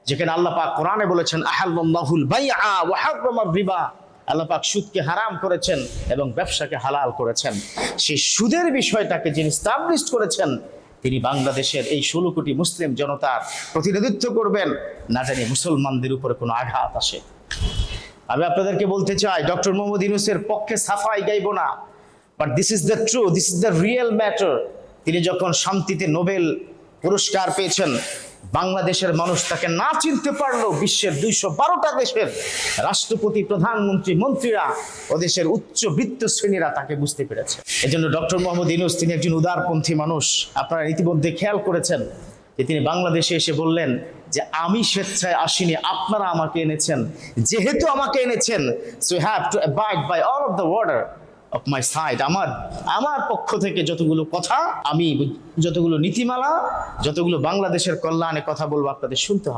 যেখানে আল্লাহ পাক কোরআনে বলেছেন আহাল্লাহুল বাইআ ওয়া হারামার রিবা, আল্লাহ পাক সুদকে হারাম করেছেন এবং ব্যবসাকে হালাল করেছেন। সেই সুদের বিষয়টাকে যিনি স্টাবলিশ করেছেন তিনি বাংলাদেশের এই 16 কোটি মুসলিম জনতার প্রতিনিধিত্ব করবেন, না জানি মুসলমানদের উপরে কোনো আঘাত আসে। আমি আপনাদেরকে বলতে চাই, ডক্টর মোহাম্মদ ইউনূসের পক্ষে সাফাই গাইব না, but this is the true, this is the real matter. তিনি যখন শান্তিতে নোবেল পুরস্কার পেয়েছেন, বাংলাদেশের মানুষ তাকে না চিনতে পারলেও বিশ্বের 212টা দেশের রাষ্ট্রপতি, প্রধানমন্ত্রী, মন্ত্রীরা ও দেশের উচ্চবিত্ত শ্রেণীরা তাকে বুঝতে পেরেছে। এজন্য ডক্টর মোহাম্মদ ইউনূস তিনি একজন উদারপন্থী মানুষ। আপনারা ইতিমধ্যে খেয়াল করেছেন যে তিনি বাংলাদেশে এসে বললেন যে আমি স্বেচ্ছায় আসিনি, আপনারা আমাকে এনেছেন। যেহেতু আমাকে এনেছেন, so you have to abide by all of the order of my side. আমার পক্ষ থেকে যতগুলো কথা, আমি যতগুলো নীতিমালা, যতগুলো বাংলাদেশের কল্যাণে কথা বলবো আপনাদের শুনতে হবে।